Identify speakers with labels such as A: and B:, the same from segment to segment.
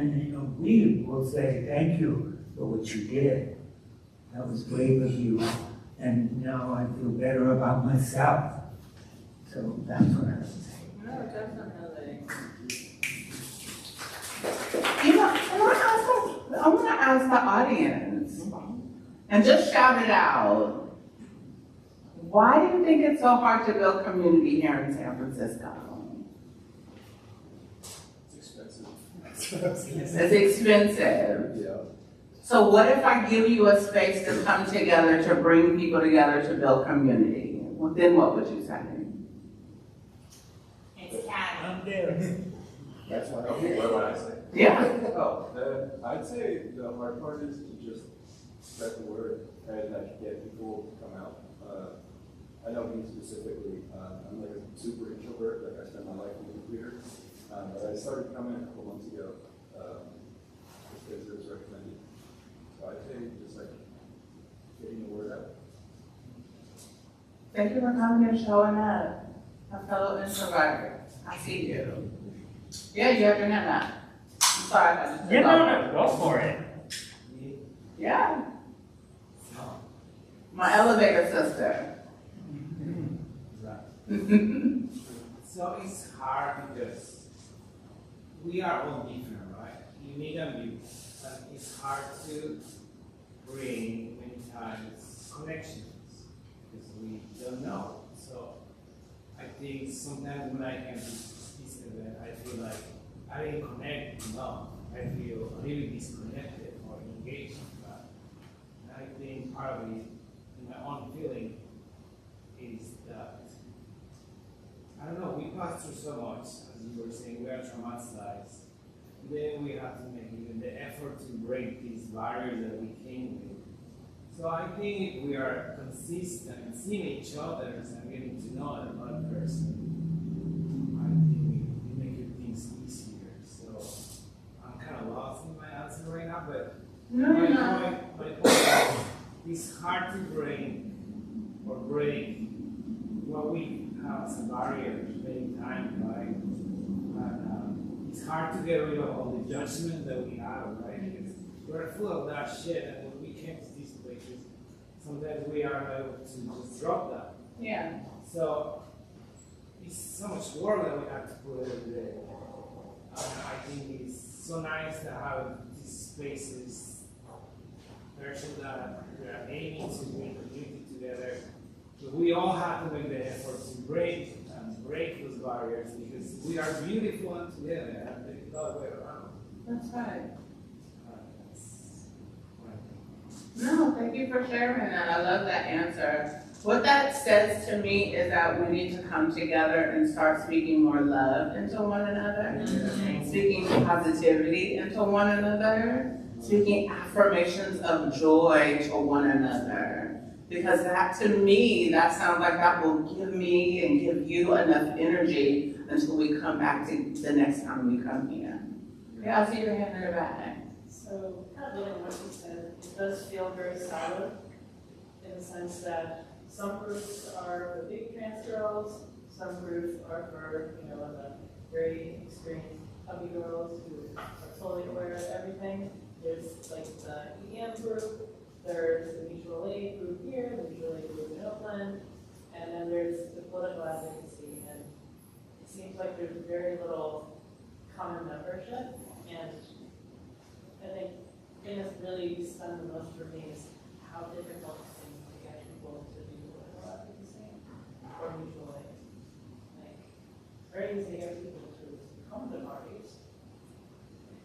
A: And, you know, we will say, thank you for what you did. That was brave of you. And now I feel better about myself. So that's what I would say.
B: No, definitely.
C: You know, I want to ask the audience, and just shout it out. Why do you think it's so hard to build community here in San Francisco?
D: It's expensive.
C: It's expensive.
D: Yeah.
C: So what if I give you a space to come together, to bring people together to build community? Well, then what would you say?
B: It's cat.
A: I'm there.
D: That's why. Okay, what would I say?
C: Yeah.
D: Oh, I'd say the hard part is to just spread the word and like get people to come out. I know me specifically, I'm like a super introvert, like I spend my life on the computer. But I started coming a couple months ago, just because it was recommended. So I'd say just like getting the word out.
C: Thank you for coming and showing up. A fellow introvert. I see you. Yeah, you have your hand up. I'm sorry if I just took over.
A: Go for it.
C: Yeah. My elevator sister.
E: So it's hard because we are all different, right? Unique and beautiful. But it's hard to bring many times connections because we don't know. So I think sometimes when I come to this event, I feel like I didn't connect enough. I feel a little disconnected or engaged. But I think part of it, in my own feeling, is that I don't know, we pass through so much, as you were saying, we are traumatized. Then we have to make even the effort to break these barriers that we came with. So I think if we are consistent and seeing each other and getting to know another person, I think we make things easier. So I'm kind of lost in my answer right now, but my point is it's hard to break what we have as a barrier many times, right? And it's hard to get rid of all the judgment that we have, right? Because we're full of that shit, and when we came to these places, sometimes we are able to just drop that.
C: Yeah.
E: So it's so much work that we have to put every day. I think it's so nice to have these spaces, versions that we are aiming to bring community together. But we all have to make the effort to break those barriers because we are beautiful and together, and there is no other way around.
C: That's right.
E: That's what I think.
C: No, thank you for sharing that. I love that answer. What that says to me is that we need to come together and start speaking more love into one another, speaking positivity into one another, speaking affirmations of joy to one another. Because that, to me, that sounds like that will give me and give you enough energy until we come back to the next time we come here. Yeah, I see your hand in the back.
F: So, kind of building on what you said, it does feel very siloed in the sense that some groups are for big trans girls, some groups are for, the very extreme hubby girls who are totally aware of everything. There's like the EM group, there's the mutual aid group here, the mutual aid group in Oakland, and then there's the political advocacy. And it seems like there's very little common membership. And I think the thing that's really stunned the most for me is how difficult it seems to get people to do political advocacy or mutual aid. Like, it's very easy to get people to come to parties,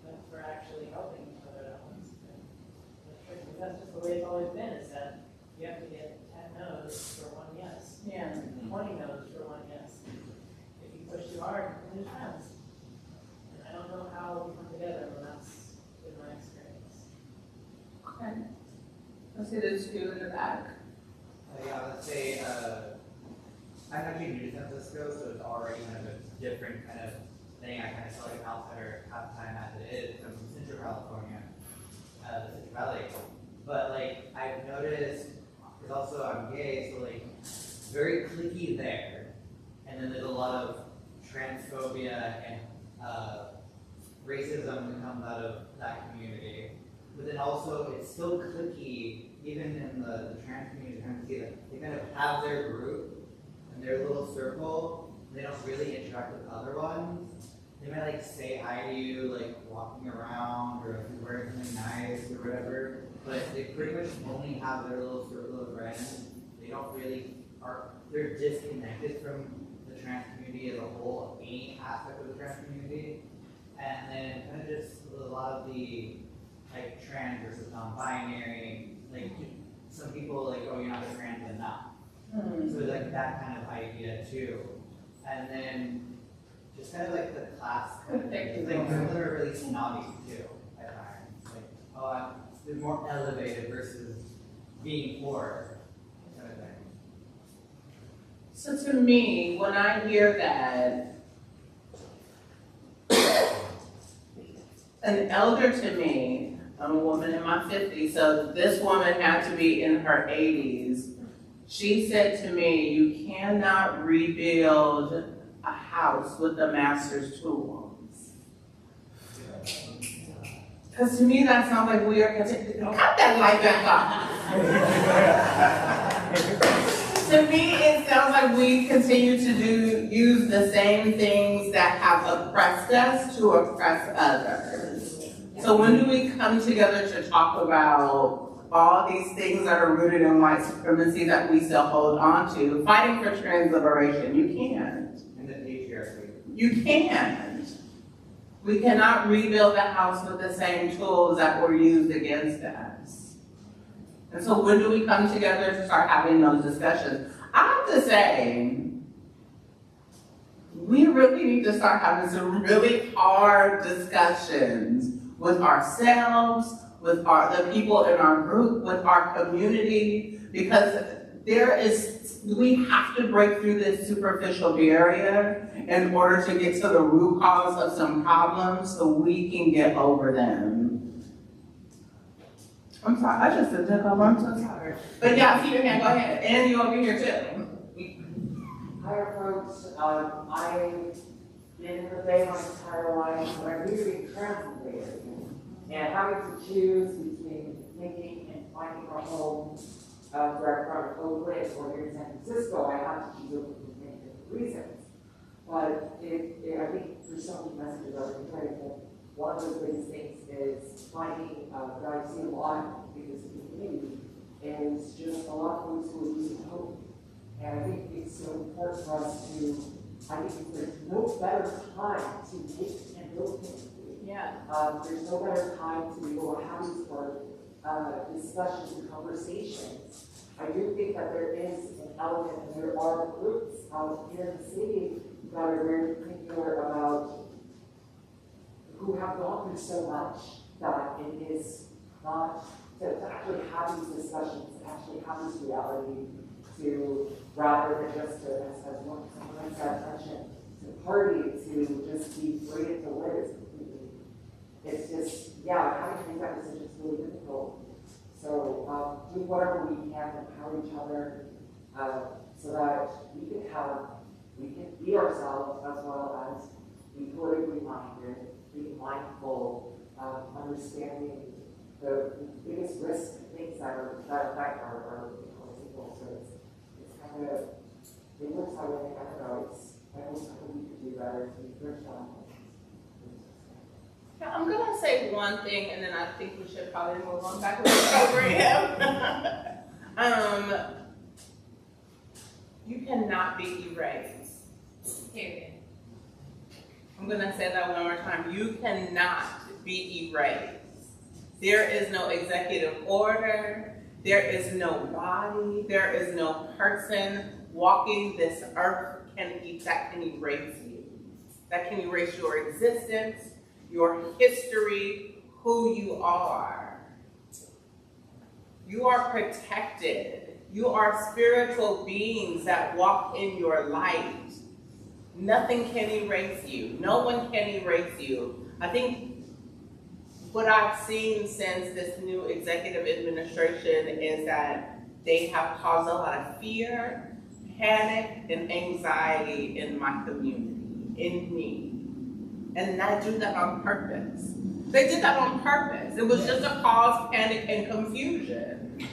F: but for actually helping each other, that one's been tricky. That's just the way it's always been, is that you have to get 10 no's for one yes.
C: Yeah.
F: 20 no's for one yes. If you push too hard, you lose friends. And I don't know how we come together when that's been my experience.
C: Okay. Let's see the two in the back.
G: Yeah, let's say I'm actually new to San Francisco, so it's already kind of a different kind of thing. I kind of feel like an outsider half the time as it is. I'm from Central California, the Central Valley. But like I've noticed, because also I'm gay, so like very cliquey there. And then there's a lot of transphobia and racism that comes out of that community. But then also, it's still cliquey, even in the trans community, kind of see that they kind of have their group and their little circle. They don't really interact with other ones. They might like say hi to you, like walking around, or if you're wearing something nice or whatever. But they pretty much only have their little circle of friends. They don't really they're disconnected from the trans community as a whole, any aspect of the trans community. And then kind of just a lot of the like trans versus non-binary, like some people like, oh, you're not trans enough. So like that kind of idea too. And then just kind of like the class kind of thing. Like some of them are really snobby too at times. Like, oh, they're more elevated versus being poor. Kind of thing.
C: So to me, when I hear that, an elder to me, I'm a woman in my 50s, so this woman had to be in her 80s. She said to me, you cannot rebuild a house with the master's tools. Because to me, that sounds like we are continuing. Cut that light back on. To me, it sounds like we continue to use the same things that have oppressed us to oppress others. So when do we come together to talk about all these things that are rooted in white supremacy that we still hold on to, fighting for trans liberation? You can't.
G: And the patriarchy.
C: You can't. We cannot rebuild the house with the same tools that were used against us. And so when do we come together to start having those discussions? I have to say, we really need to start having some really hard discussions with ourselves, with the people in our group, with our community, because we have to break through this superficial barrier in order to get to the root cause of some problems so we can get over them. I'm sorry, I just did that. I'm so sorry. But yeah, see your hand, go ahead. And you over here too.
H: Hi folks, I've been in the Bay my entire life, but I'm usually translated. And having to choose between thinking and finding a home where I'm from Oakland or here in San Francisco, I have to choose for many different reasons. But I think there's so many messages that are incredible. One of the biggest things is finding that I see a lot in this community is just a lot of folks who are losing hope. And I think it's so important for us I think there's no better time to make and build things.
C: Yeah.
H: There's no better time to be able to have these discussions and conversations. I do think that there is an element, and there are groups out here in the city that are very particular about who have gone through so much that it is not to actually have these discussions, to actually have this reality, to rather than just to, as one sometimes I've mentioned, to party, to just be free to live. It's just, yeah, having to make that decision is really difficult. So do whatever we can to empower each other so that we can be ourselves as well as be politically minded, be mindful, understanding the biggest risks and things that affect our people. So it's kind of, it looks like I don't know, I wish we could do better to be first on.
C: I'm gonna say one thing, and then I think we should probably move on back with the program. You cannot be erased. Period. I'm gonna say that one more time. You cannot be erased. There is no executive order. There is no body. There is no person walking this earth that can erase you. That can erase your existence, your history, who you are. You are protected. You are spiritual beings that walk in your light. Nothing can erase you. No one can erase you. I think what I've seen since this new executive administration is that they have caused a lot of fear, panic, and anxiety in my community, in me. And I do that on purpose. They did that on purpose. It was just to cause panic and confusion.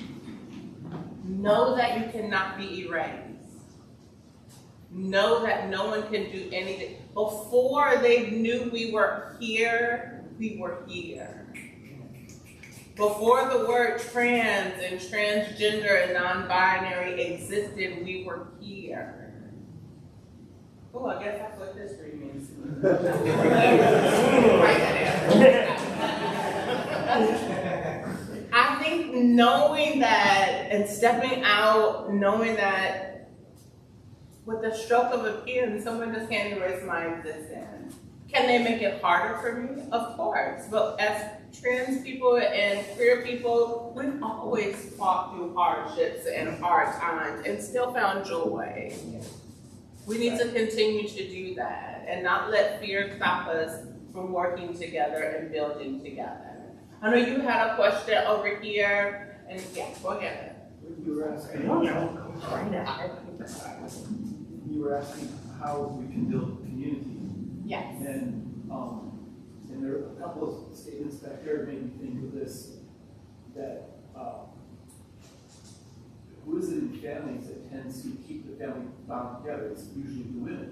C: Know that you cannot be erased. Know that no one can do anything. Before they knew we were here, we were here. Before the word trans and transgender and non-binary existed, we were here. Oh, I guess that's what history means. Write that down. I think knowing that and stepping out, knowing that with the stroke of a pen, someone just can't erase my existence. Can they make it harder for me? Of course. But as trans people and queer people, we've always fought through hardships and hard times and still found joy. We need to continue to do that and not let fear stop us from working together and building together. I know you had a question over here, and yeah, go ahead.
I: You were asking, you were asking how we can build community.
C: Yes.
I: And there are a couple of statements back there that made me think of this, that who is it in families that tends to keep the family bound together? It's usually the women.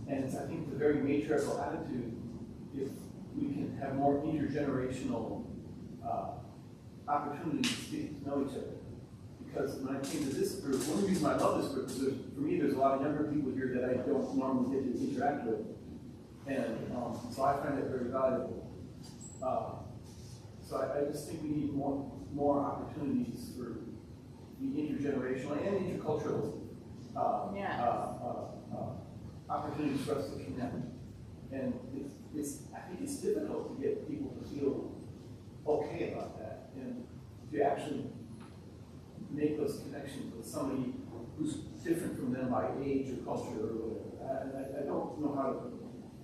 I: And it's, I think, the very matriarchal attitude, if we can have more intergenerational opportunities to get to know each other. Because when I came to this group, one reason I love this group is for me, there's a lot of younger people here that I don't normally get to interact with. And so I find it very valuable. So I just think we need more opportunities for the intergenerational and intercultural opportunities for us to connect. And I think it's difficult to get people to feel okay about that and to actually make those connections with somebody who's different from them by age or culture or whatever. I don't know how to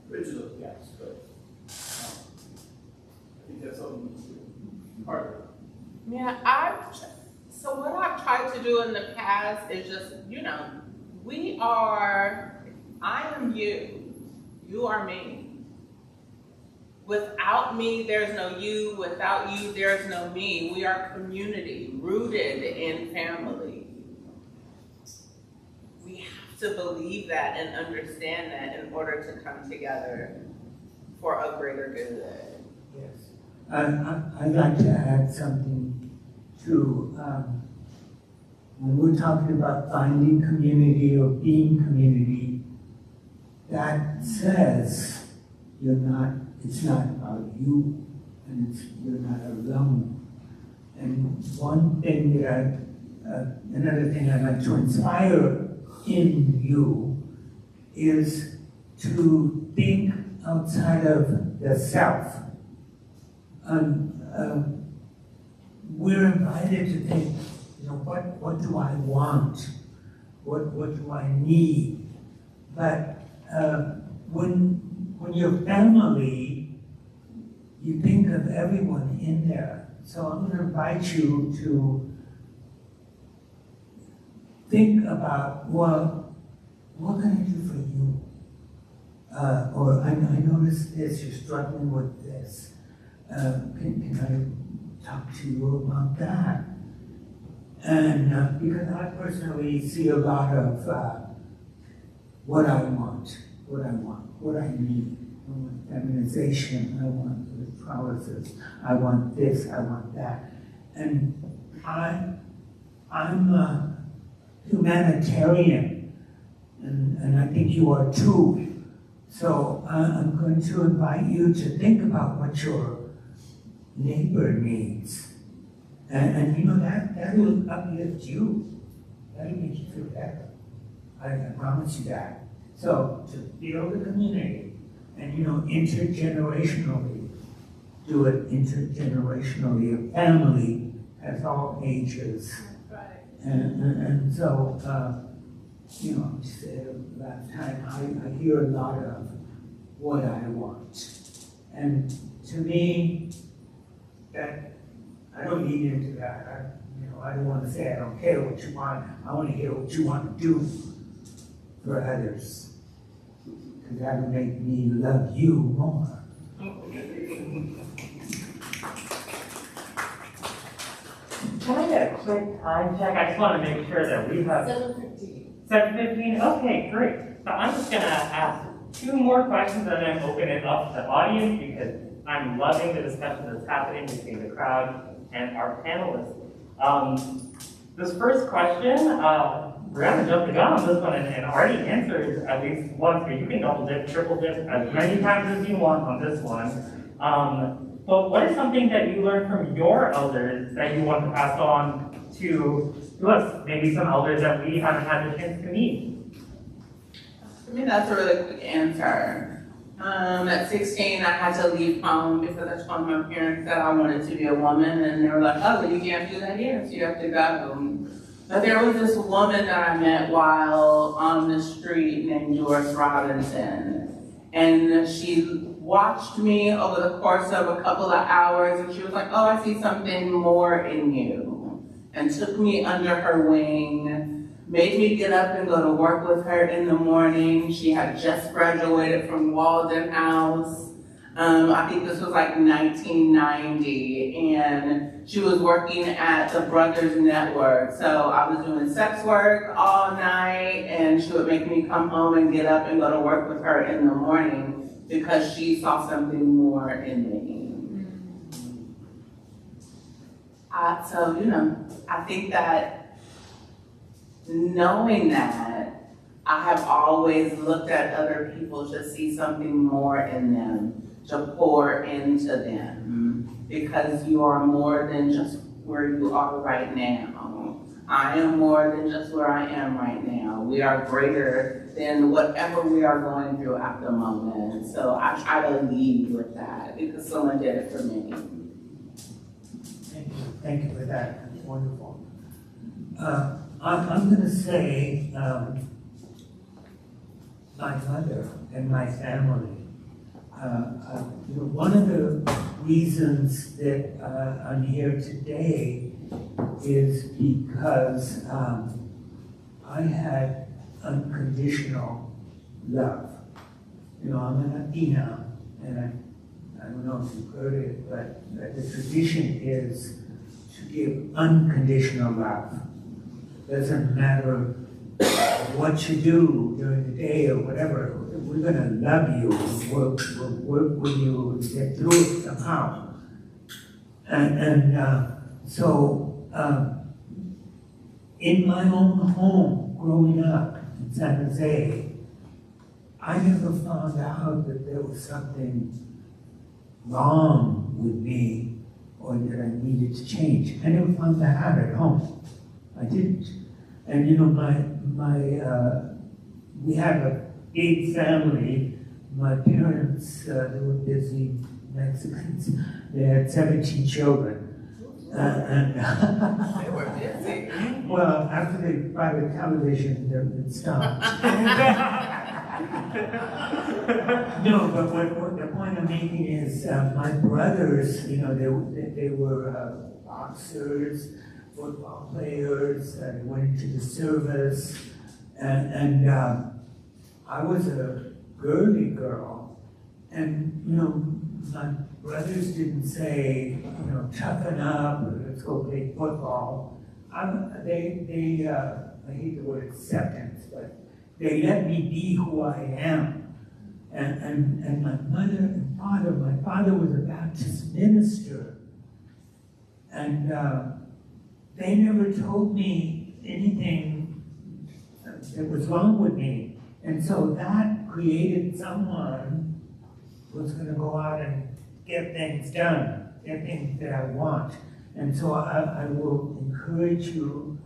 I: bridge those gaps, but I think that's something we need to do. Harder.
C: Yeah, so what I've tried to do in the past is just, I am you, you are me. Without me, there's no you. Without you, there's no me. We are community, rooted in family. We have to believe that and understand that in order to come together for a greater good.
A: Yes. I'd like to add something to, when we're talking about finding community or being community, that says it's not about you, and you're not alone. And one thing that another thing I'd like to inspire in you is to think outside of the self. We're invited to think, what do I want? What do I need? But when you're family, you think of everyone in there. So I'm going to invite you to think about, well, what can I do for you? Or I noticed this, you're struggling with this. Can I talk to you about that? And because I personally see a lot of what I want, what I need. I want feminization, I want the trousers, I want this, I want that. And I'm a humanitarian, and I think you are too. So I'm going to invite you to think about what your neighbor needs. And that will uplift you. That'll make you feel better. I promise you that. So to build a community, and intergenerationally, do it intergenerationally. A family has all ages.
C: Right.
A: And so, just last time, I hear a lot of what I want. And to me, that I don't need into that. I don't want to say I don't care what you want. I want to hear what you want to do for others. because that would make me love you more.
J: Can I get a quick time check? I just want to make sure that we have
H: 7:15.
J: 7:15. Okay, great. So I'm just gonna ask 2 more questions and then open it up to the audience because I'm loving the discussion that's happening between the crowd and our panelists. This first question, we're gonna jump the gun on this one and already answered at least once, but you can double dip, triple dip as many times as you want on this one. But what is something that you learned from your elders that you want to pass on to us? Maybe some elders that we haven't had the chance to meet.
C: For me, that's a really quick answer. At 16, I had to leave home because I told my parents that I wanted to be a woman, and they were like, oh, well, you can't do that here, so you have to go. But there was this woman that I met while on the street named Doris Robinson, and she watched me over the course of a couple of hours, and she was like, oh, I see something more in you, and took me under her wing, made me get up and go to work with her in the morning. She had just graduated from Walden House. I think this was like 1990, and she was working at the Brothers Network. So I was doing sex work all night, and she would make me come home and get up and go to work with her in the morning because she saw something more in me. So, I think that knowing that, I have always looked at other people to see something more in them, to pour into them, because you are more than just where you are right now. I am more than just where I am right now. We are greater than whatever we are going through at the moment. So I try to lead with that because someone did it for me.
A: Thank you for that. That's wonderful. I'm going to say my mother and my family. One of the reasons that I'm here today is because I had unconditional love. I'm a Latina, and I don't know if you've heard it, but the tradition is to give unconditional love. Doesn't matter what you do during the day or whatever, we're gonna love you, we'll work with you, get through it somehow. So in my own home, growing up in San Jose, I never found out that there was something wrong with me or that I needed to change. I never found that out at home. I didn't. And we had a big family. My parents, they were busy Mexicans. They had 17 children.
C: They were busy.
A: Well, after they bought a television, it stopped. No, but what the point I'm making is my brothers, they were boxers, football players, they went into the service, and I was a girly girl, and my brothers didn't say, toughen up, or let's go play football. They I hate the word acceptance, but they let me be who I am. And my mother and father, my father was a Baptist minister, and they never told me anything that was wrong with me. And so that created someone who's going to go out and get things done, get things that I want. And so I will encourage you,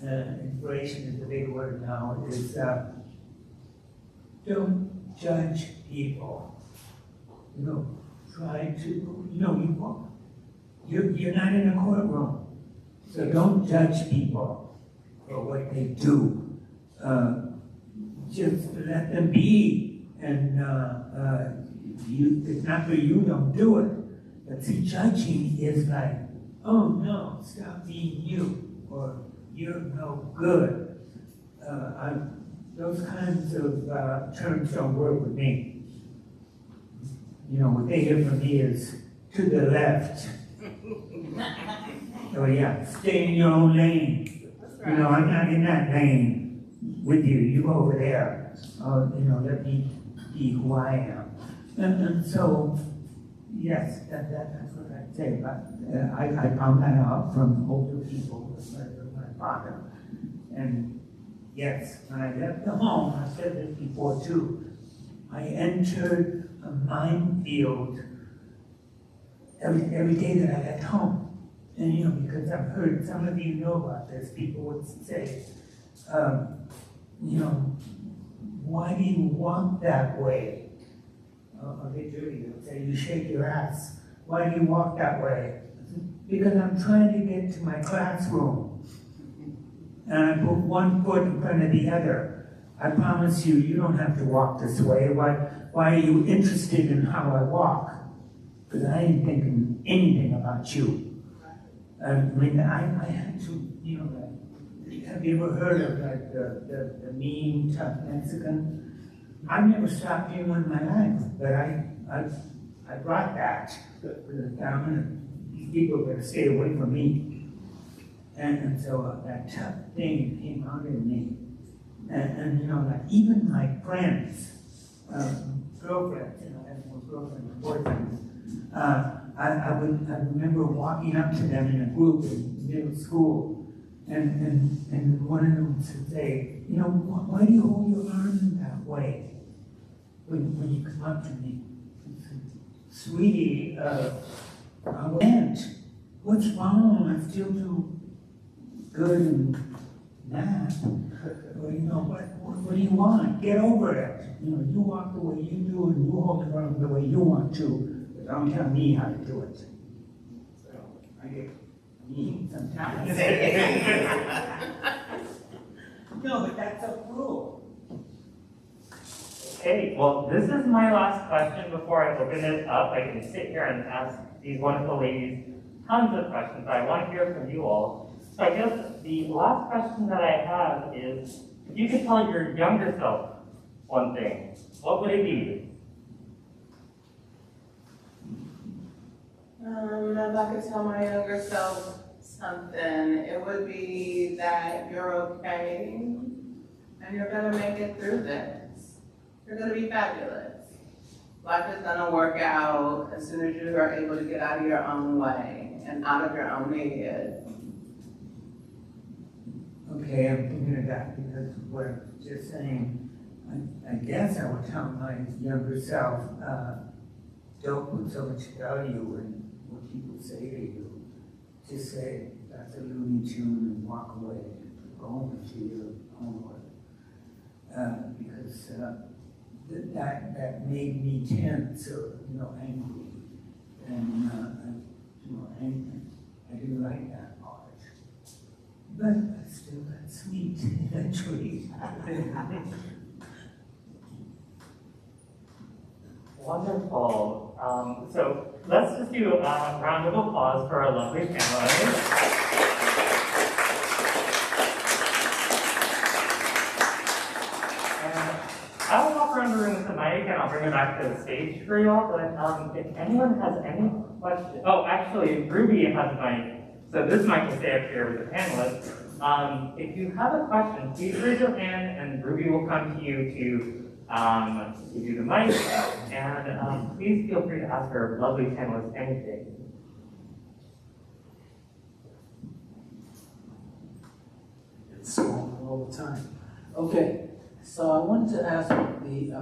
A: inspiration is a big word now, is don't judge people. Try to, you're not in a courtroom. So don't judge people for what they do. Just let them be, and it's not for you, don't do it. But see, judging is like, oh no, stop being you, or you're no good. those kinds of terms don't work with me. You know, what they hear from me is to the left. Oh yeah, stay in your own lane.
C: That's
A: You know, I'm not in that lane with you. You go over there. You know, let me be who I am. And so, yes, that's what I'd say. But I found that out from older people, like my father. And yes, when I left the home, I said this before too, I entered a minefield every day that I left home. And you know, because I've heard some of you know about this, people would say, you know, why do you walk that way? They would say, you shake your ass. Why do you walk that way? Because I'm trying to get to my classroom. And I put one foot in front of the other. I promise you, you don't have to walk this way. Why are you interested in how I walk? Because I ain't thinking anything about you. I mean, I had to, you know, have you ever heard of like the mean, tough Mexican? I've never stopped anyone in my life, but I brought that down, and these people are going to stay away from me. And so that tough thing came out in me. And you know, like even my friends, girlfriends, you know, everyone's girlfriends and boyfriends, I remember walking up to them in a group in middle school, and one of them would say, you know, why do you hold your arms that way when you come up to me? Sweetie, I went. What's wrong? I still do good in math. Or, you know, what do you want? Get over it. You know, you walk the way you do and you hold your arms the way you want to. But don't tell me how to do it. So, I get mean sometimes. No, but that's a rule.
J: Okay, well, this is my last question before I open it up. I can sit here and ask these wonderful ladies tons of questions, but I want to hear from you all. So I guess the last question that I have is, if you could tell your younger self one thing, what would it be?
C: If I could tell my younger self something, it would be that you're okay and you're gonna make it through this. You're gonna be fabulous. Life is gonna work out as soon as you are able to get out of your own way and out of your own head.
A: Okay, I'm thinking of that because what I'm just saying, I guess I would tell my younger self, don't put so much value in what people say to you. Just say, that's a Looney Tune and walk away, go home and do your own work. Because that made me tense or, you know, angry. And, you know, I didn't like that part. But I still got sweet eventually.
J: Wonderful. So let's just do a round of applause for our lovely panelists. I'll walk around the room with the mic and I'll bring it back to the stage for y'all, but if anyone has any questions, oh, actually, Ruby has a mic, so this mic will stay up here with the panelists. If you have a question, please raise your hand and Ruby will come to you to give you the mic, and please feel free to ask our lovely panelists anything.
K: It's on all the time. Okay, so I wanted to ask what the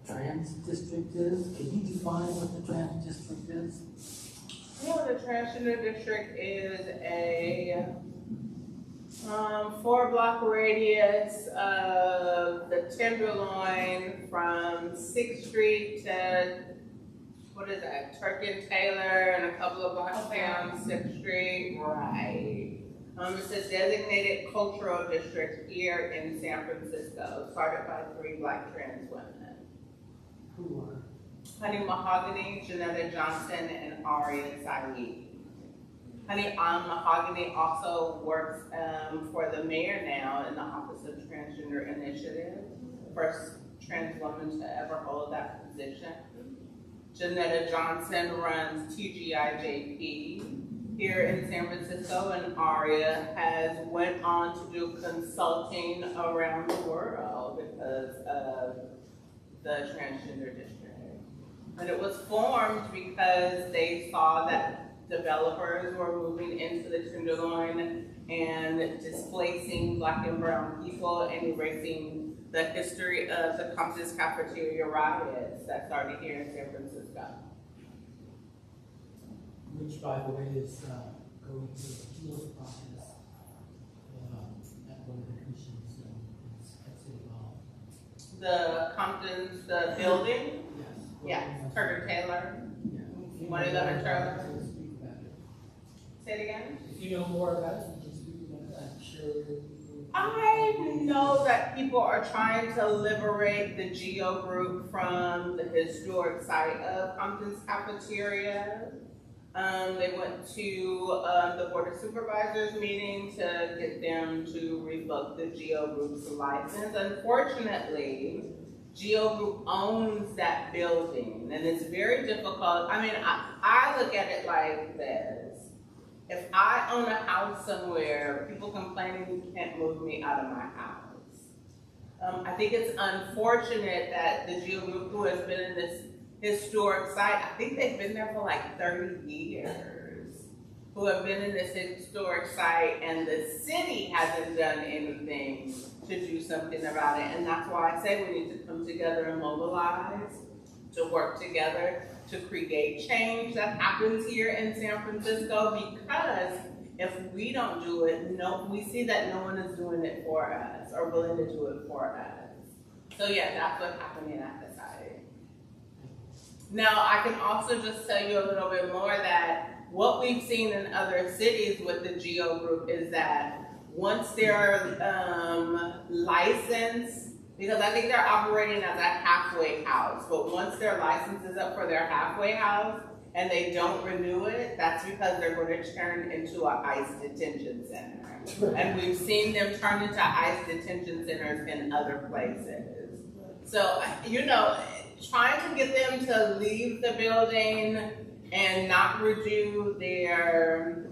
K: trans district is. Can you define what the trans district is?
C: Yeah, the transgender district is a 4-block radius of the Tenderloin from 6th Street to, what is that, Turk and Taylor, and a couple of blocks down 6th Street. Right. It's a designated cultural district here in San Francisco, started by 3 Black trans women.
K: Who are?
C: Honey Mahogany, Janetta Johnson, and Aria Saeed. Honey Mahogany also works for the mayor now in the Office of Transgender Initiative, first trans woman to ever hold that position. Janetta Johnson runs TGIJP here in San Francisco, and Aria has went on to do consulting around the world because of the transgender district. And it was formed because they saw that developers were moving into the Tenderloin and displacing Black and brown people and erasing the history of the Compton's Cafeteria riots that started here in San Francisco.
K: Which, by the way, is going through the appeals process at one of the commissions at City Hall.
C: The Compton's, the building,
K: Yes.
C: yes, Turner Taylor,
K: Yeah.
C: 111 Turner.
K: Speak about it.
C: Say it again?
K: If you know more about it, you can speak about it. I'm sure.
C: I know that people are trying to liberate the GEO group from the historic site of Compton's Cafeteria. They went to the Board of Supervisors meeting to get them to revoke the GEO group's license. Unfortunately, GEO Group owns that building, and it's very difficult. I mean, I look at it like this. If I own a house somewhere, people complaining you can't move me out of my house. I think it's unfortunate that the GEO Group, who has been in this historic site, I think they've been there for like 30 years, who have been in this historic site, and the city hasn't done anything to do something about it. And that's why I say we need to come together and mobilize, to work together, to create change that happens here in San Francisco, because if we don't do it, we see that no one is doing it for us or willing to do it for us. So yeah, that's what's happening at the site. Now, I can also just tell you a little bit more that what we've seen in other cities with the GEO group is that once they're licensed, because I think they're operating as a halfway house, but once their license is up for their halfway house and they don't renew it, that's because they're going to turn into an ICE detention center. And we've seen them turn into ICE detention centers in other places. So, trying to get them to leave the building and not renew their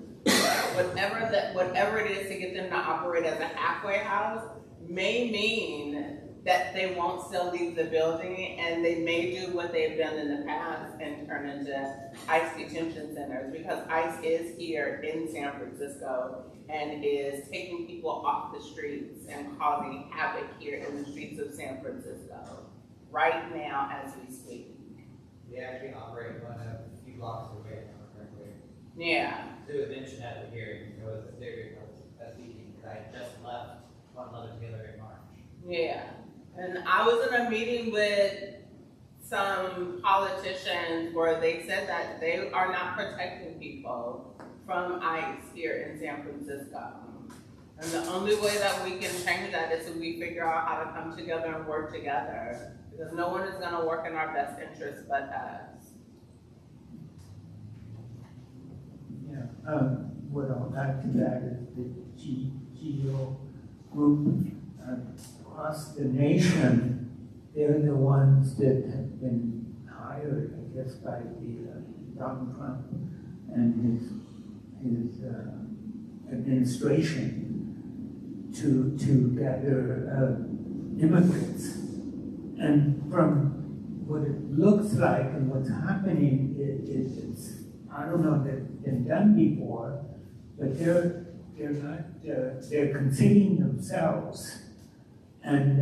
C: whatever it is to get them to operate as a halfway house may mean that they won't still leave the building, and they may do what they've done in the past and turn into ICE detention centers, because ICE is here in San Francisco and is taking people off the streets and causing havoc here in the streets of San Francisco right now as we speak.
G: We actually operate one a few blocks away from our current way.
C: Yeah.
G: It was mentioned at the hearing, it was a theory of speaking, because I just left one letter together in March.
C: Yeah. And I was in a meeting with some politicians where they said that they are not protecting people from ICE here in San Francisco. And the only way that we can change that is if we figure out how to come together and work together, because no one is going to work in our best interest but us.
A: Yeah, what I'll add to that is the GEO group across the nation, they're the ones that have been hired, I guess, by the Donald Trump and his administration to gather immigrants. And from what it looks like and what's happening, it's, I don't know that it's been done before, but they're not, they're conceding themselves, and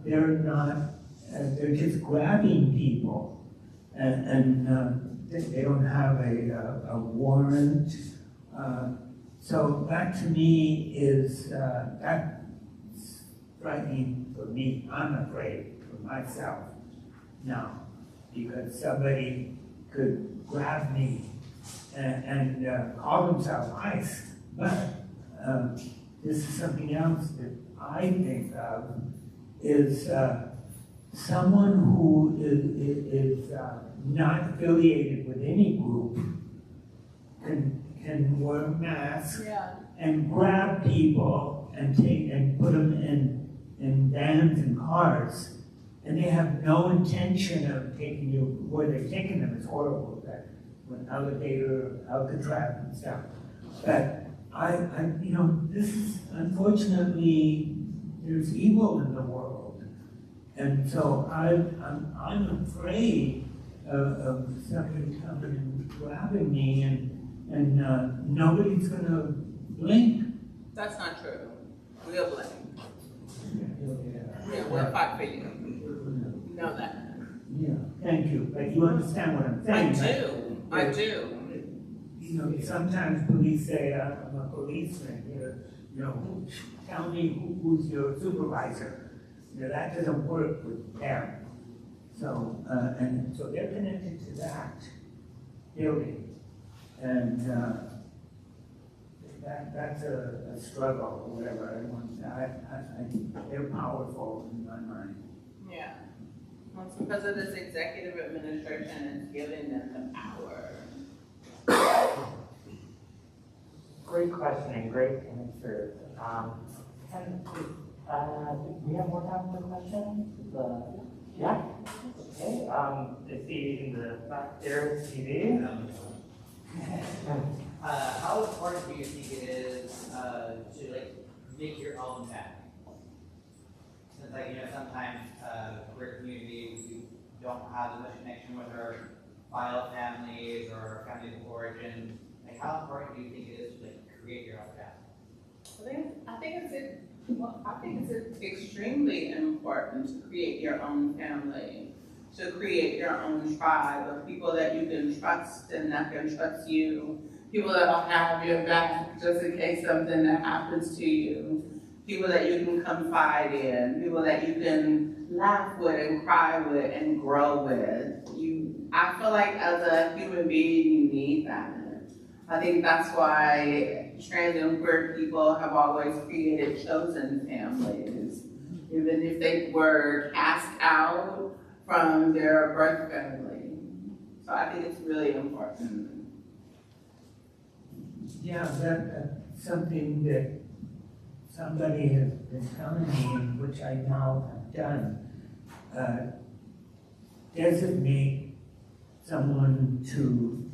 A: they're not, they're just grabbing people, and they don't have a warrant. So that to me is, that's frightening for me. I'm afraid for myself now, because somebody could grab me and call themselves ICE. But this is something else that I think of, is someone who is not affiliated with any group can work wear masks
B: Yeah.
A: and grab people and put them in vans and cars. And they have no intention of taking you where they're taking them. It's horrible, that when elevator, Alcatraz and stuff. But this is, unfortunately, there's evil in the world. And so I'm afraid of somebody coming and grabbing me and nobody's gonna blink.
C: That's not true. We'll blame. Yeah, we'll fight for you. You know that.
A: Yeah, thank you, but you understand what I'm saying, right?
C: I do.
A: Sometimes police say, I'm a policeman here, tell me who's your supervisor. That doesn't work with them. So, and so they're connected to that building. And that's a struggle, or whatever. They're powerful in my mind.
C: Yeah. Well, it's because of this executive administration is giving them the power.
J: Great question and great answer. Do we have more time for questions? Yeah? Okay, I see in the back there, TV.
G: How important do you think it is to make your own family? Since sometimes we're a community, we don't have as much connection with our bio families or our families of origin. How important do you think it is to create your own family?
C: I think it's extremely important to create your own family, to create your own tribe of people that you can trust and that can trust you, people that will have your back just in case something that happens to you, people that you can confide in, people that you can laugh with and cry with and grow with. I feel like as a human being, you need that. I think that's why trans and queer people have always created chosen families, even if they were cast out from their birth family. So I think it's really important.
A: Yeah, that's something that somebody has been telling me, and which I now have done. Designate someone to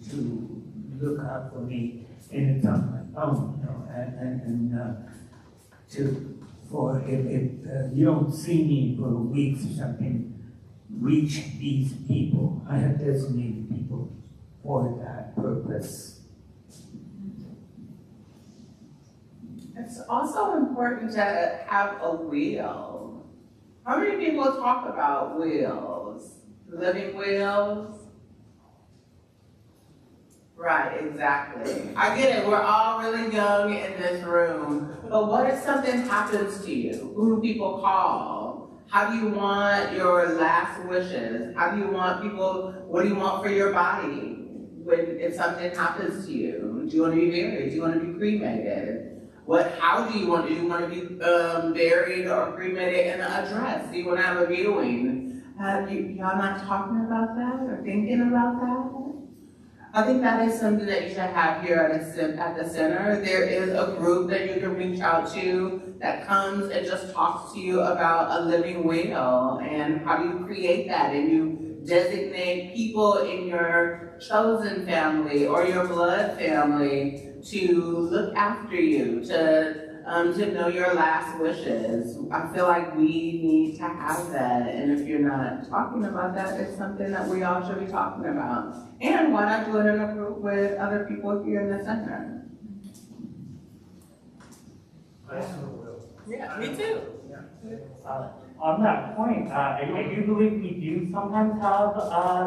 A: look out for me, and it's on my phone, if you don't see me for weeks or something, reach these people. I have designated people for that purpose.
C: It's also important to have a will. How many people talk about wills? Living wills? Right, exactly. I get it, we're all really young in this room, but what if something happens to you? Who do people call? How do you want your last wishes? How do you want people, what do you want for your body if something happens to you? Do you want to be buried? Do you want to be cremated? How do you want to? Do you want to be buried or cremated in a dress? Do you want to have a viewing? Y'all not talking about that or thinking about that? I think that is something that you should have here at the center. There is a group that you can reach out to that comes and just talks to you about a living will and how do you create that, and you designate people in your chosen family or your blood family to look after you, to know your last wishes. I feel like we need to have that, and if you're not talking about that, it's something that we all should be talking about. And why not do it in a group with other people here in the center? Yeah, me too.
J: On that point, I do believe we do sometimes have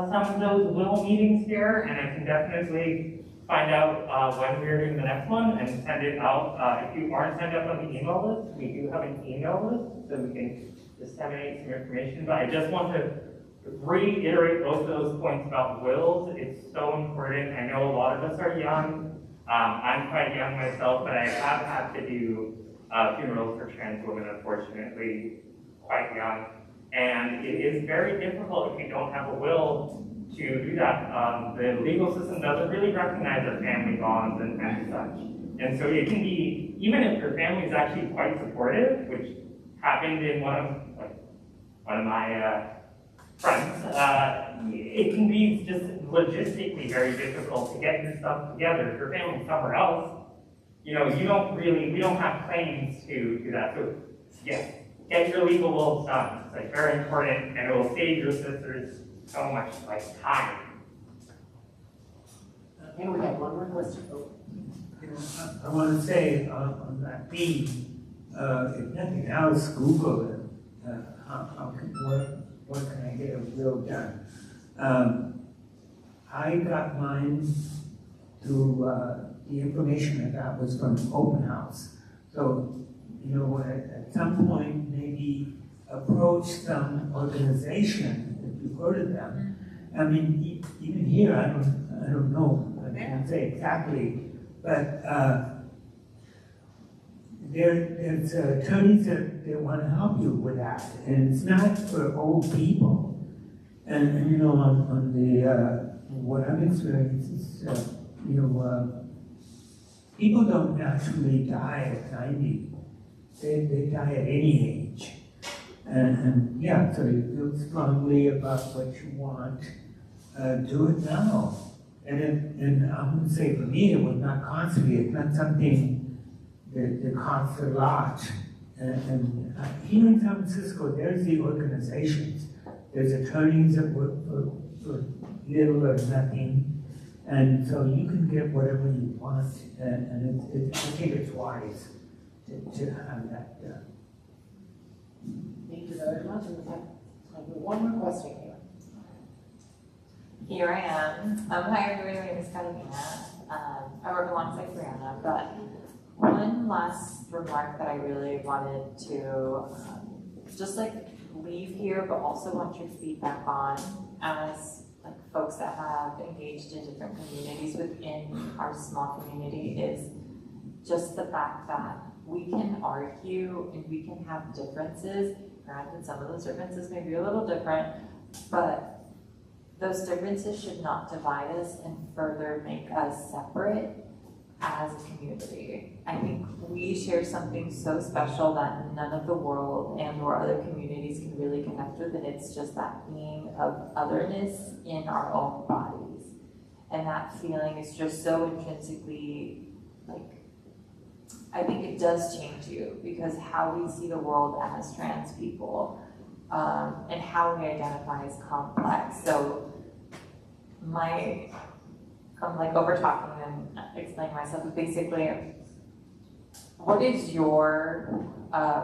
J: some of those will meetings here, and I can definitely find out when we're doing the next one and send it out. If you aren't signed up on the email list, we do have an email list, so we can disseminate some information. But I just want to reiterate both of those points about wills. It's so important. I know a lot of us are young. I'm quite young myself, but I have had to do funerals for trans women, unfortunately, quite young. And it is very difficult if you don't have a will to do that. The legal system doesn't really recognize our family bonds and such. And so it can be, even if your family is actually quite supportive, which happened in one of my friends, it can be just logistically very difficult to get your stuff together. If your family's somewhere else, we don't have claims to that. So yes, get your legal wills done. It's like very important, and it will save your sisters so much time.
K: Okay, we have one more question. Oh,
A: I want to say on that theme, if nothing else, Google it. What can I get a will done? I got mine through the information I got was from Open House. So, at some point, maybe approach some organization, if you've heard of them. I mean, even here, I don't know, I can't say exactly, but there's attorneys that want to help you with that, and it's not for old people. And on the what I've experienced is, people don't naturally die at 90. They die at any age. And yeah, so you feel strongly about what you want, do it now. And I'm going to say for me, it was not costly. It's not something that costs a lot. And here in San Francisco, there's the organizations. There's attorneys that work for little or nothing. And so you can get whatever you want. And I think it's wise to have that done.
H: Thank you very much. And we have time for one more question here.
L: Here I am. Hi everybody, my name is Catalina. I work alongside Brianna, but one last remark that I really wanted to just leave here, but also want your feedback on as folks that have engaged in different communities within our small community is just the fact that we can argue and we can have differences. Granted, some of those differences may be a little different, but those differences should not divide us and further make us separate as a community. I think we share something so special that none of the world and or other communities can really connect with, and it's just that feeling of otherness in our own bodies. And that feeling is just so intrinsically, I think it does change you, because how we see the world as trans people and how we identify is complex. So I'm over talking and explaining myself, but basically, what is your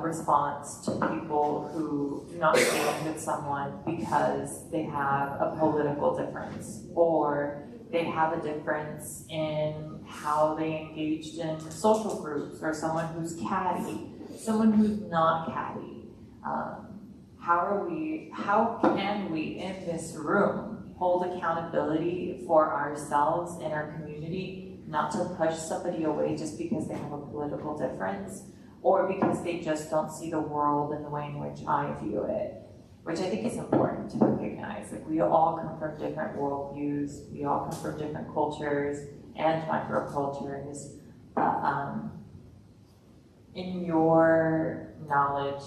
L: response to people who do not stand with someone because they have a political difference, or they have a difference in how they engaged in social groups, or someone who's catty, someone who's not catty? How can we in this room hold accountability for ourselves and our community, not to push somebody away just because they have a political difference, or because they just don't see the world in the way in which I view it, which I think is important to recognize. We all come from different worldviews, we all come from different cultures and microcultures. In your knowledge,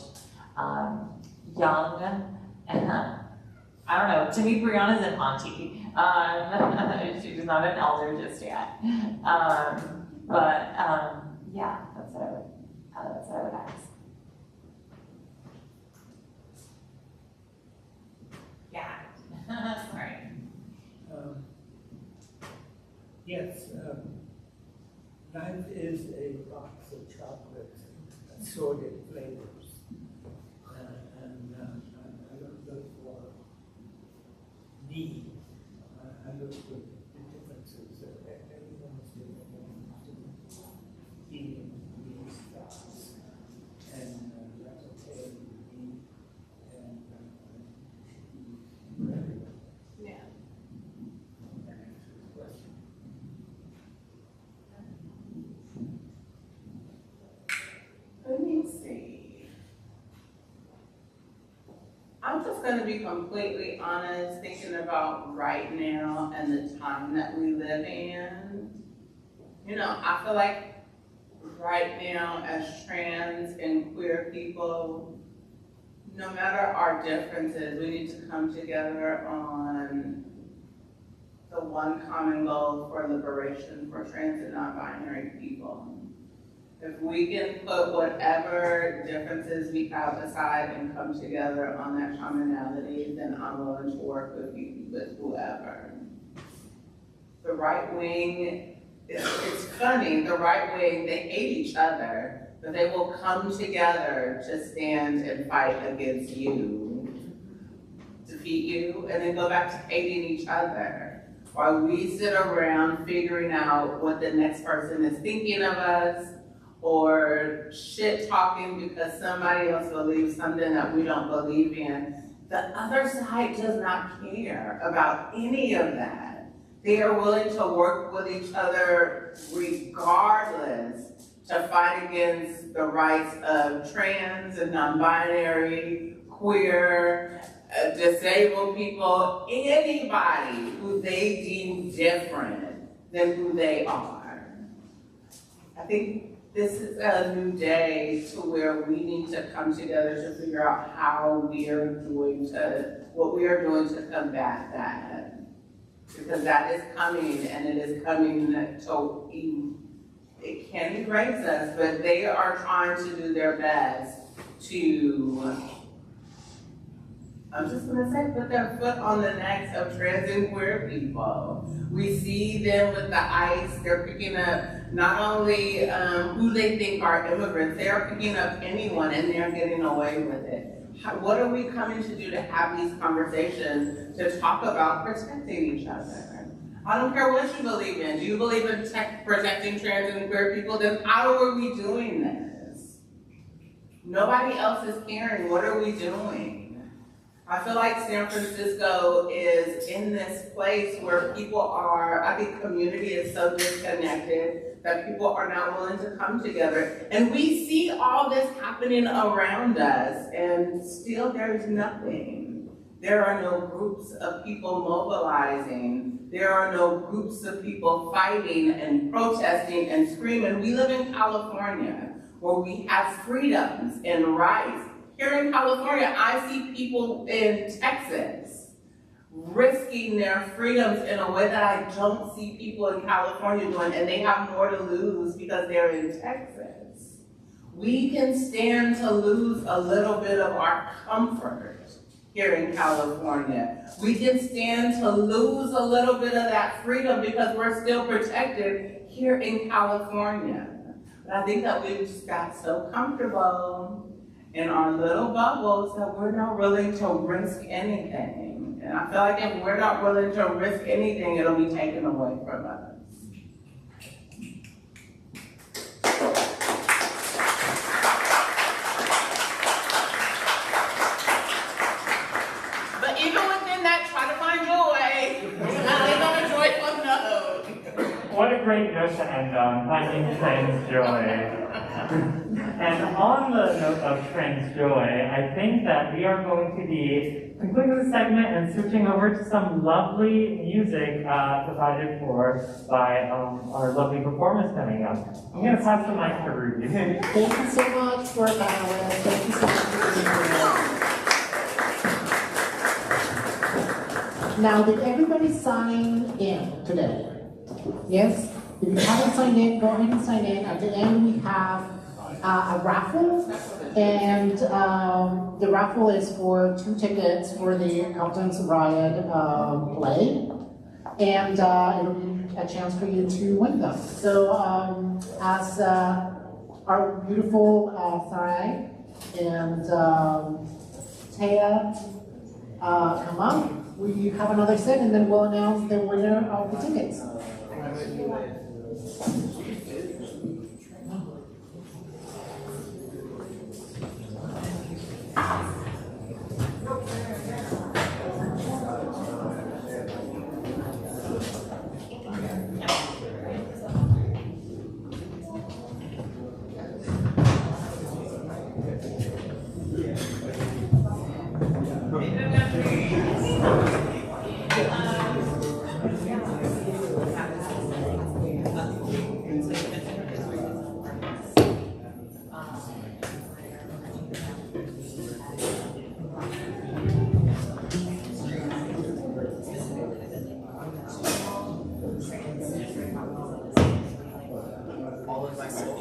L: young, I don't know, to me, Brianna's an auntie. She's not an elder just yet. Yeah, that's what I would ask. Yeah, sorry.
A: Yes, life is a box of chocolates, assorted flavors. I don't look for me. I look for the differences that everyone is different, eating these thoughts. And that's okay with me. And should be ready.
C: Yeah.
A: That answers the question.
C: Let me see. gonna be completely honest, thinking about right now and the time that we live in. You know, I feel like right now as trans and queer people, no matter our differences, we need to come together on the one common goal for liberation for trans and non-binary people. If we can put whatever differences we have aside and come together on that commonality, then I'm willing to work with whoever. The right wing, it's funny, the right wing, they hate each other, but they will come together to stand and fight against you, defeat you, and then go back to hating each other. While we sit around figuring out what the next person is thinking of us, or shit talking because somebody else believes something that we don't believe in, the other side does not care about any of that. They are willing to work with each other regardless to fight against the rights of trans and non-binary, queer, disabled people, anybody who they deem different than who they are. I think this is a new day to where we need to come together to figure out how we are doing what we are doing to combat that. Because that is coming, and it is coming to, it can erase us, but they are trying to do their best to, I'm just gonna say, put their foot on the necks of trans and queer people. We see them with the ICE, they're picking up not only who they think are immigrants, they are picking up anyone and they're getting away with it. What are we coming to do to have these conversations to talk about protecting each other? I don't care what you believe in. Do you believe in protecting trans and queer people? Then how are we doing this? Nobody else is caring. What are we doing? I feel like San Francisco is in this place where people are, I think community is so disconnected that people are not willing to come together. And we see all this happening around us and still there's nothing. There are no groups of people mobilizing. There are no groups of people fighting and protesting and screaming. We live in California where we have freedoms and rights. Here in California, I see people in Texas risking their freedoms in a way that I don't see people in California doing, and they have more to lose because they're in Texas. We can stand to lose a little bit of our comfort here in California. We can stand to lose a little bit of that freedom because we're still protected here in California. But I think that we've just got so comfortable in our little bubbles that we're not willing to risk anything. And I feel like if we're not willing to risk anything, it'll be taken away from us. But even within that, try to find joy. Live on a joyful note.
J: What a great note to end on, finding trans joy. And on the note of trans joy, I think that we are going to be concluding this segment and switching over to some lovely music provided for by our lovely performers coming up. I'm going to pass the mic to Ruby.
M: Thank you so much for Alice. Thank you so much for being here. Now, did everybody sign in today? Yes? If you haven't signed in, go ahead and sign in. At the end, we have a raffle, and the raffle is for 2 tickets for the Compton's Riot play, and it'll be a chance for you to win them. So as our beautiful Sarai and Taya come up, we have another set, and then we'll announce the winner of the tickets.
C: Thank you.
G: All of my soul.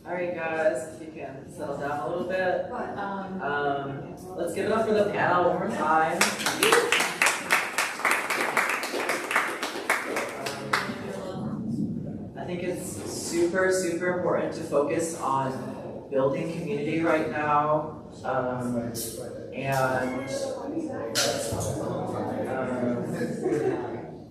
G: Alright guys, if you can settle down a little bit. Let's give it up for the panel one more time. I think it's super, super important to focus on building community right now.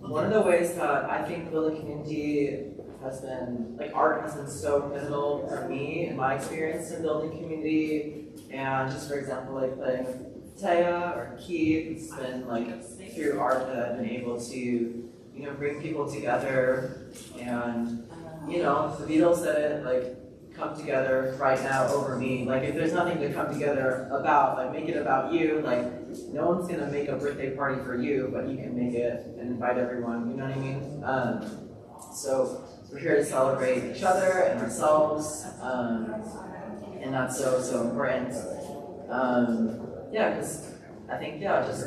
G: One of the ways that I think building community has been, like art has been so pivotal for me in my experience in building community, and just for example, like playing with Taya or Keith, it's been like through art that I've been able to, bring people together, and the Beatles said it, like, come together right now over me. Like, if there's nothing to come together about, like, make it about you. Like, no one's gonna make a birthday party for you, but you can make it and invite everyone, you know what I mean? So we're here to celebrate each other and ourselves, and that's so, so important. Because I think, just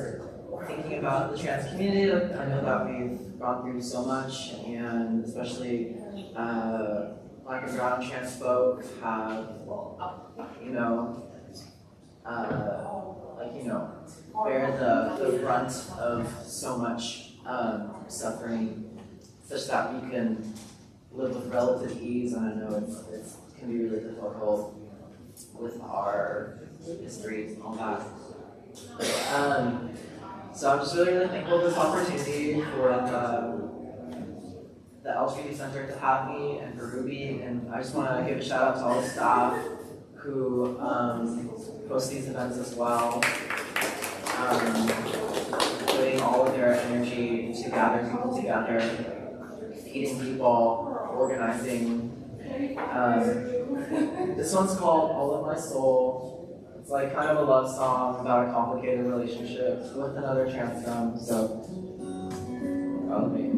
G: thinking about the trans community, like, I know that we've gone through so much, and especially Black and brown trans folk have, bear the brunt of so much suffering, such that we can live with relative ease. And I know it can be really difficult with our histories and all that. So I'm just really, really thankful for this opportunity for the LGBT Center to have me and for Ruby, and I just want to give a shout out to all the staff who host these events as well, putting all of their energy to gather people together, feeding people, organizing. This one's called All of My Soul. It's like kind of a love song about a complicated relationship with another trans femme, so follow me.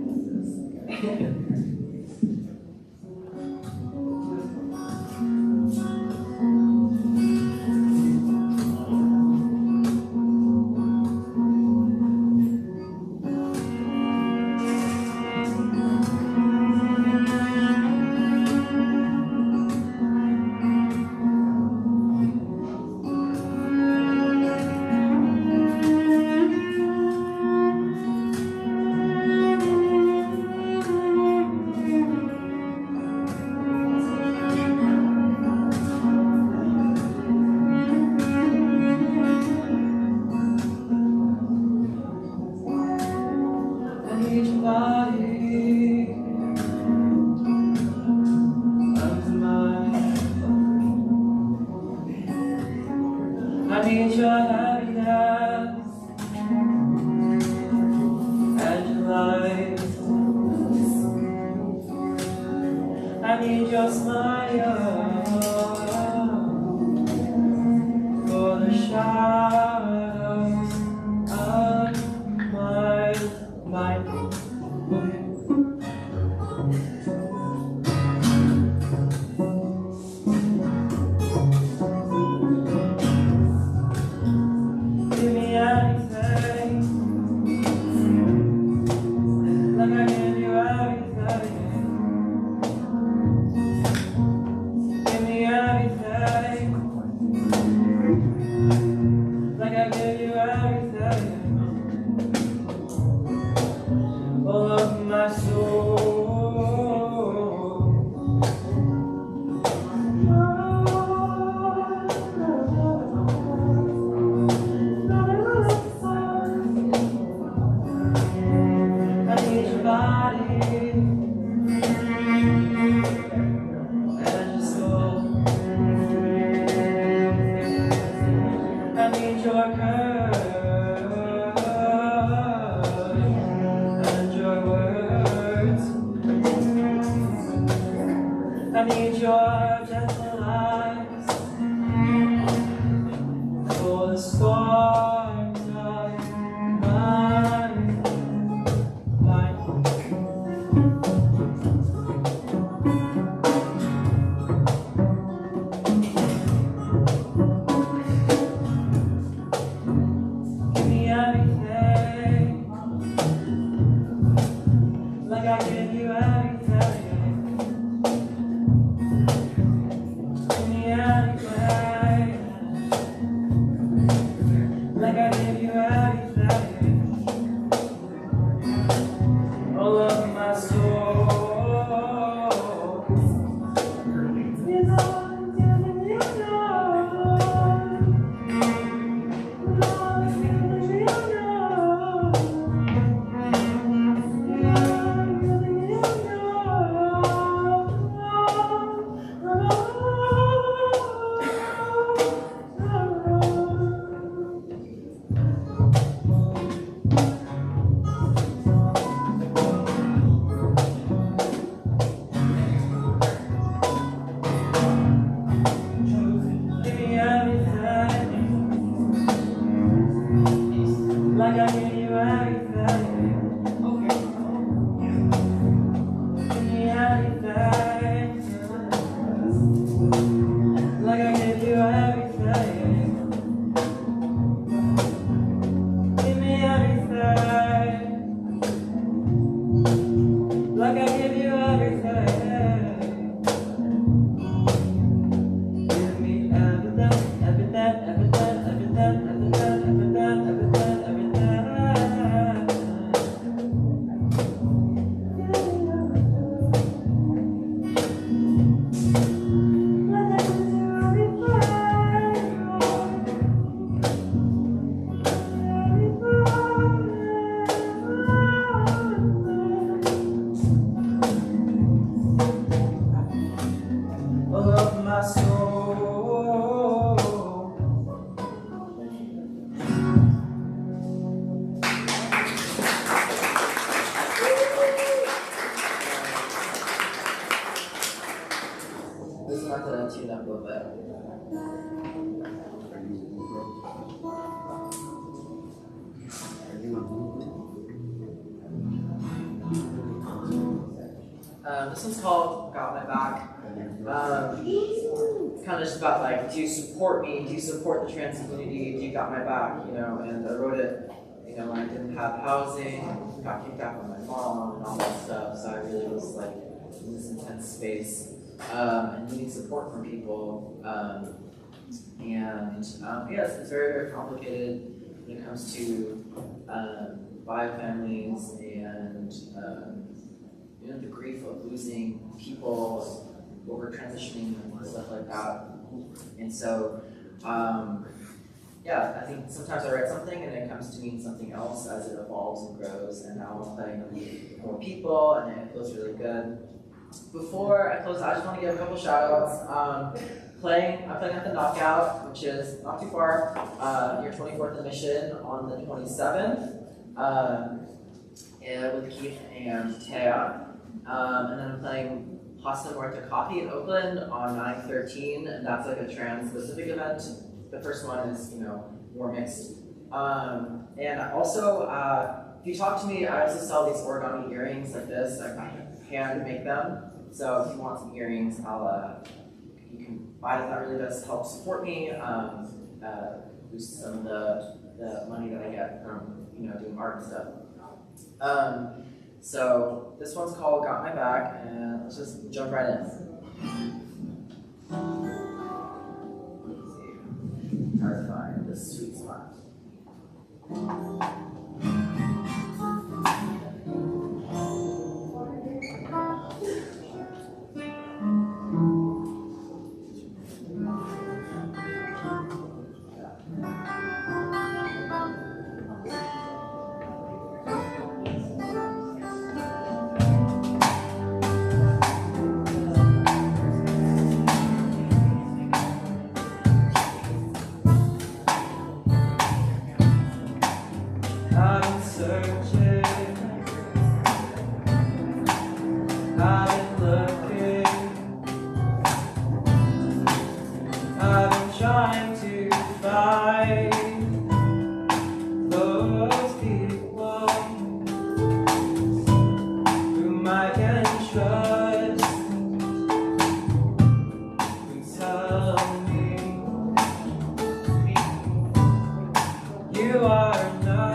N: I need your happiness and your light. I need your smile for the shadows of my mind. like I give you everything. Give me everything, like I give you everything. Give me everything, everything, everything, everything, everything, everything, everything, everything. All of my soul.
G: This is not to tune up a little bit. This one's called Got My Back. It's kind of just about like, do you support me? Do you support the trans community? Do you got my back? You know, and I wrote it, you know, when I didn't have housing, got kicked out by my mom and all that stuff. So I really was like in this intense space and needing support from people. Yes, it's very, very complicated when it comes to bio families and you know, the grief of losing people over transitioning and stuff like that. And so, yeah, I think sometimes I write something and it comes to mean something else as it evolves and grows. And now I'm playing with more people and it feels really good. Before I close, I just want to give a couple shout outs. I'm playing at the Knockout, which is not too far, your 24th admission on the 27th, and with Keith and Taya. And then I'm playing Pasta Muerta Coffee in Oakland on 9/13, and that's like a trans-specific event. The first one is, you know, more mixed. And also, if you talk to me, I also sell these origami earrings like this. I hand make them. So if you want some earrings, you can buy them. That really does help support me, boost some of the money that I get from, you know, doing art and stuff. So this one's called Got My Back, and let's just jump right in. Let's see how to find this sweet spot.
N: I've been searching, I've been looking, I've been trying to find those people whom I can trust, who tell me you are not.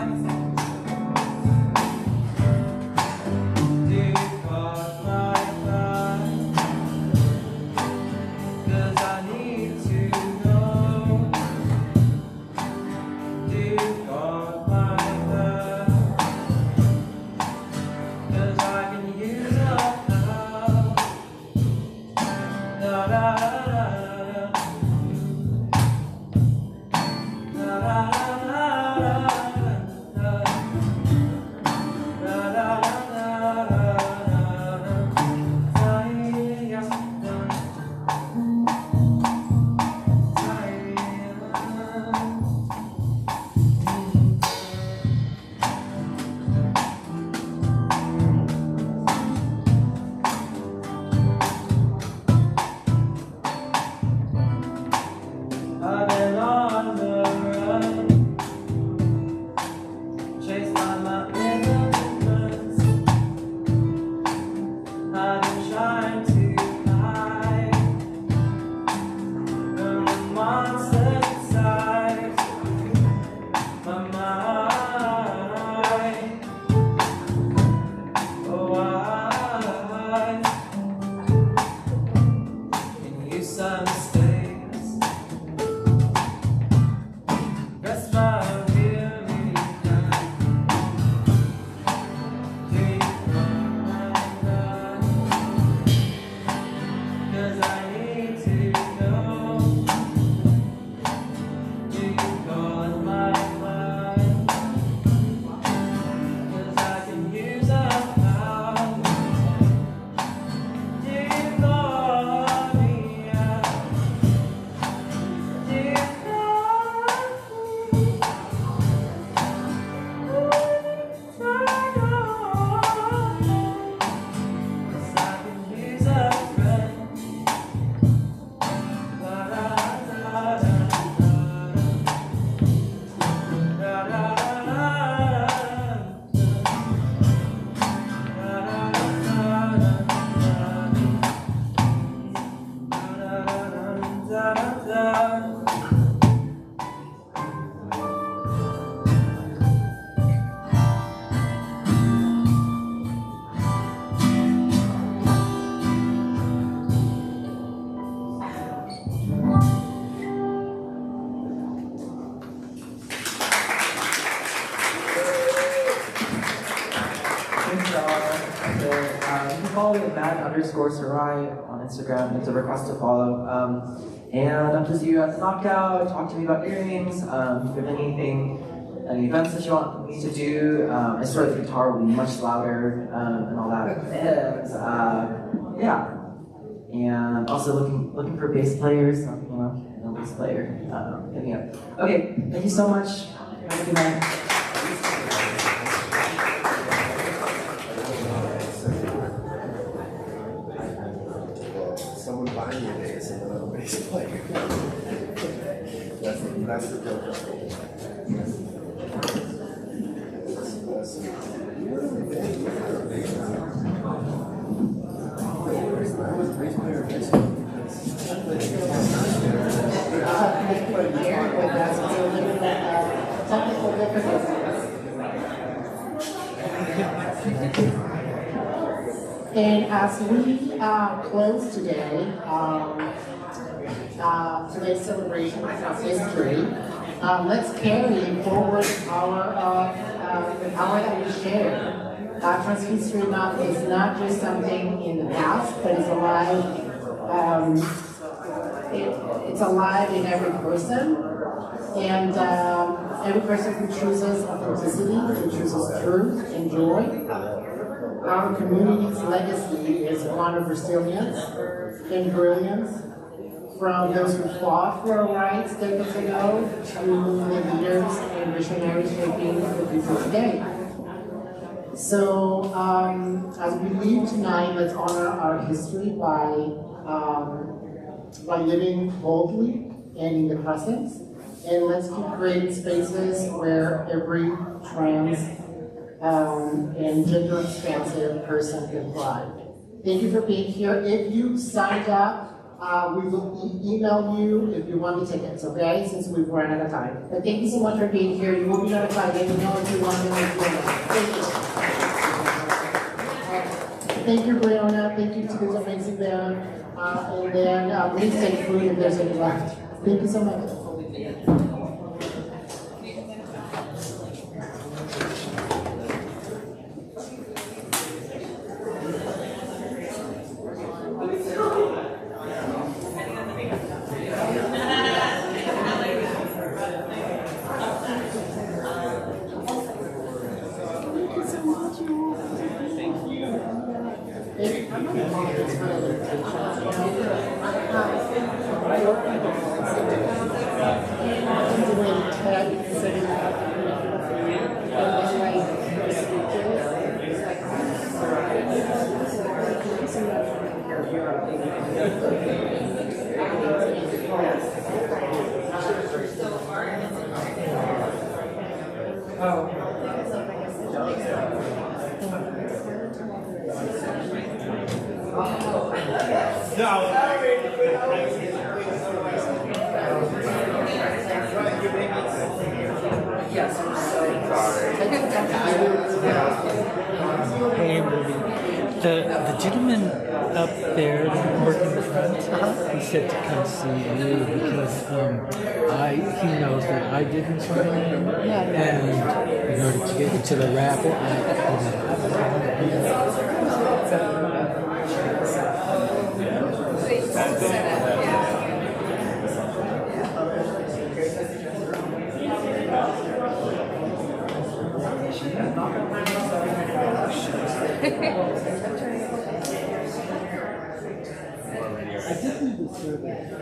N: some mistakes. That's why I'm here anytime. Do you mind? 'Cause I need to know. Do you go in my mind? 'Cause I can use a power. Do you love me? Do you love me? Cause I can use a friend. La da da da da da da Thanks, y'all. So, you can follow me at Matt_Sarai on Instagram. It's a request to follow. And up to see you at the Knockout. Talk to me about earrings. If you have anything, any events that you want me to do, I swear the guitar will be much louder and all that. And yeah. And also looking for bass players. No bass player. Hit me up. Okay. Thank you so much. Have a good night.
D: Someone buying your days and another bass player. That's the joke.
M: Technical difficulties. And as we close today, today's celebration of history, let's carry forward the power that we share. Trans History Month is not just something in the past, but it's alive. It's alive in every person, and every person who chooses authenticity, who chooses truth and joy. Our community's legacy is one of resilience and brilliance, from those who fought for our rights decades ago to the leaders and visionaries shaping the future today. So, as we leave tonight, let's honor our history by living boldly and in the present, and let's keep creating spaces where every trans and gender expansive person can thrive. Thank you for being here. If you signed up, we will email you if you want the tickets, okay? Since we've run out of time. But thank you so much for being here. You will be notified. Let me know if you want to make Thank you. Thank you, Brianna. Thank you to this amazing band. And then please take food if there's any left. Thank you so much.
O: The gentleman up there working the front, he said to come see you because he knows that I didn't sign in, and in order to get into the raffle, I did do the survey.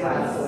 H: Thank you.